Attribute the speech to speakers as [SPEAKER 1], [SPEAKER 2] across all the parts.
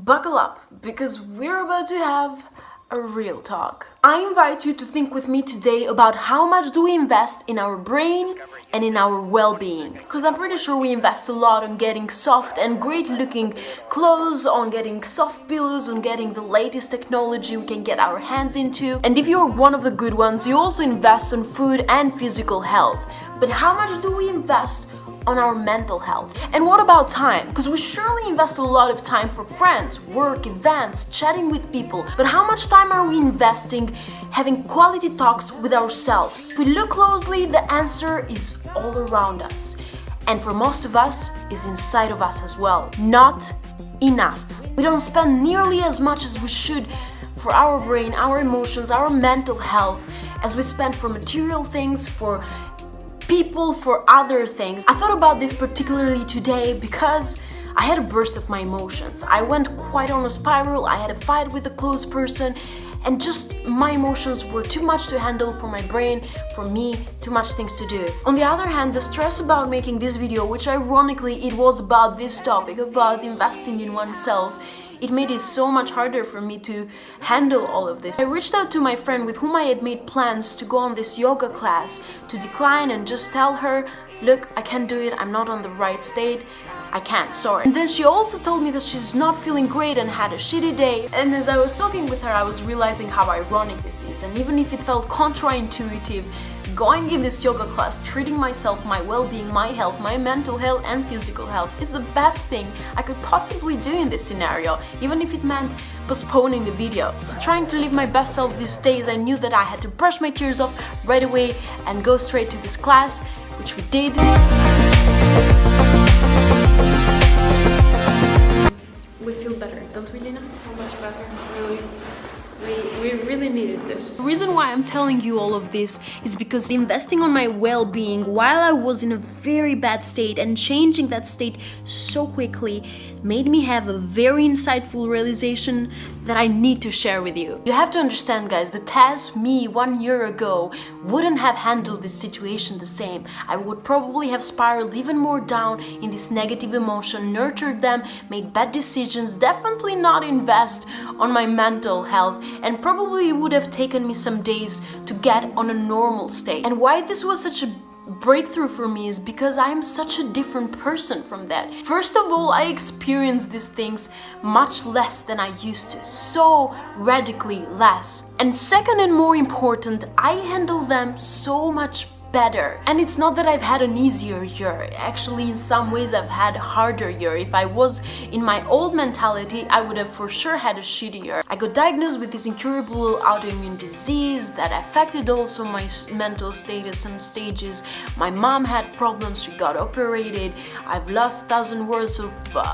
[SPEAKER 1] Buckle up, because we're about to have a real talk. I invite you to think with me today about how much do we invest in our brain and in our well-being. Because I'm pretty sure we invest a lot on getting soft and great looking clothes, on getting soft pillows, on getting the latest technology we can get our hands into. And if you're one of the good ones, you also invest on food and physical health. But how much do we invest on our mental health? And what about time? Because we surely invest a lot of time for friends, work, events, chatting with people. But how much time are we investing having quality talks with ourselves? If we look closely, the answer is all around us. And for most of us, is inside of us as well. Not enough. We don't spend nearly as much as we should for our brain, our emotions, our mental health, as we spend for material things, for people, for other things. I thought about this particularly today because I had a burst of my emotions. I went quite on a spiral. I had a fight with a close person, and just my emotions were too much to handle for my brain, for me, too much things to do. On the other hand, the stress about making this video, which ironically it was about this topic, about investing in oneself, it made it so much harder for me to handle all of this. I reached out to my friend with whom I had made plans to go on this yoga class, to decline and just tell her, look, I can't do it, I'm not on the right state, I can't, sorry. And then she also told me that she's not feeling great and had a shitty day. And as I was talking with her, I was realizing how ironic this is. And even if it felt counterintuitive, going in this yoga class, treating myself, my well-being, my health, my mental health and physical health is the best thing I could possibly do in this scenario, even if it meant postponing the video. So trying to live my best self these days, I knew that I had to brush my tears off right away and go straight to this class, which we did. We feel better, don't we, Lina?
[SPEAKER 2] So much better, really. We really needed this.
[SPEAKER 1] The reason why I'm telling you all of this is because investing on my well-being while I was in a very bad state and changing that state so quickly made me have a very insightful realization that I need to share with you. You have to understand, guys, that Taz, me 1 year ago, wouldn't have handled this situation the same. I would probably have spiraled even more down in this negative emotion, nurtured them, made bad decisions, definitely not invest on my mental health, and probably it would have taken me some days to get on a normal state. And why this was such a breakthrough for me is because I am such a different person from that. First of all, I experience these things much less than I used to, so radically less. And second and more important, I handle them so much better. And it's not that I've had an easier year. Actually, in some ways I've had a harder year. If I was in my old mentality, I would have for sure had a shitty year. I got diagnosed with this incurable autoimmune disease that affected also my mental state at some stages. My mom had problems, she got operated. I've lost 1,000 words of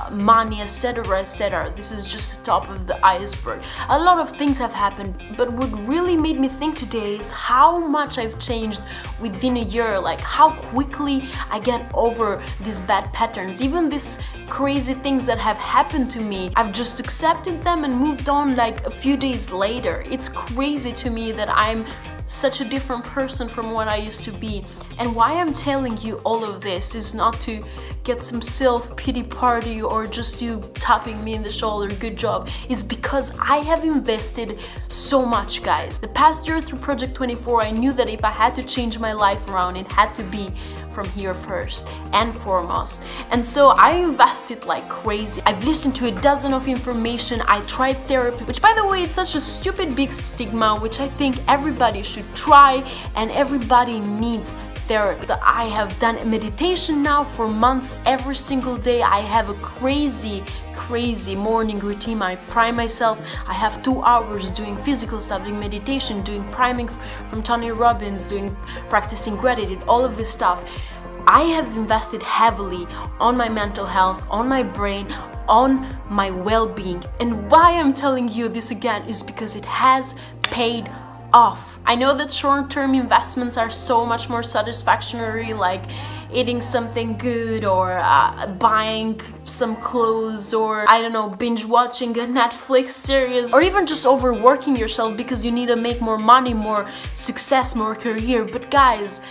[SPEAKER 1] money, etc, etc. This is just the top of the iceberg. A lot of things have happened, but what really made me think today is how much I've changed within a year, like how quickly I get over these bad patterns, even these crazy things that have happened to me. I've just accepted them and moved on like a few days later. It's crazy to me that I'm such a different person from what I used to be. And why I'm telling you all of this is not to get some self-pity party or just you tapping me in the shoulder, good job, is because I have invested so much, guys. The past year through Project 24, I knew that if I had to change my life around, it had to be from here first and foremost. And so I invested like crazy. I've listened to a dozen of information. I tried therapy, which by the way, it's such a stupid big stigma, which I think everybody should try and everybody needs therapy. So I have done meditation now for months, every single day. I have a crazy morning routine. I prime myself. I have 2 hours doing physical stuff, doing meditation, doing priming from Tony Robbins, doing practicing gratitude, all of this stuff. I have invested heavily on my mental health, on my brain, on my well-being. And why I'm telling you this again is because it has paid off. I know that short-term investments are so much more satisfactory, like eating something good or buying some clothes or, I don't know, binge watching a Netflix series or even just overworking yourself because you need to make more money, more success, more career. But guys,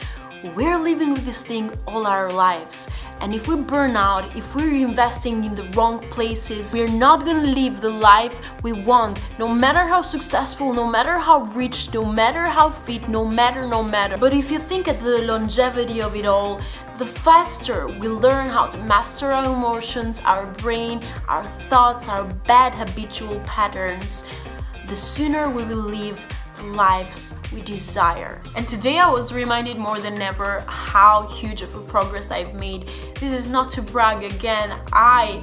[SPEAKER 1] we're living with this thing all our lives. And if we burn out, if we're investing in the wrong places, we're not gonna live the life we want, no matter how successful, no matter how rich, no matter how fit, no matter. But if you think at the longevity of it all, the faster we learn how to master our emotions, our brain, our thoughts, our bad habitual patterns, the sooner we will live the lives we desire. And today I was reminded more than ever how huge of a progress I've made. This is not to brag again. I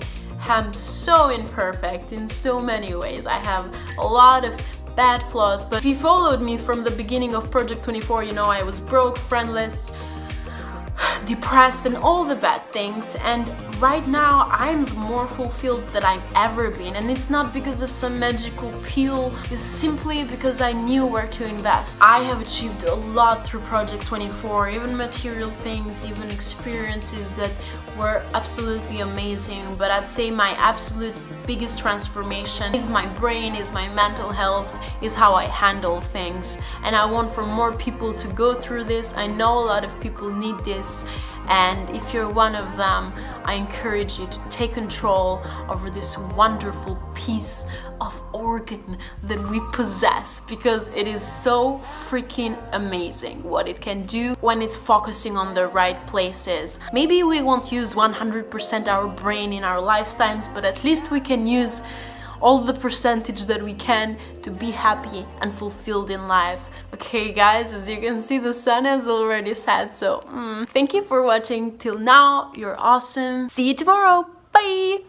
[SPEAKER 1] am so imperfect in so many ways. I have a lot of bad flaws, but if you followed me from the beginning of Project 24, you know I was broke, friendless, depressed, and all the bad things, and right now I'm more fulfilled than I've ever been. And it's not because of some magical pill, it's simply because I knew where to invest. I have achieved a lot through Project 24, even material things, even experiences that were absolutely amazing, but I'd say my absolute biggest transformation is my brain, is my mental health, is how I handle things. And I want for more people to go through this. I know a lot of people need this, and if you're one of them, I encourage you to take control over this wonderful piece of organ that we possess, because it is so freaking amazing what it can do when it's focusing on the right places. Maybe we won't use 100% our brain in our lifetimes, but at least we can use all the percentage that we can to be happy and fulfilled in life. Okay guys, as you can see, the sun has already set, so thank you for watching till now. You're awesome. See you tomorrow. Bye.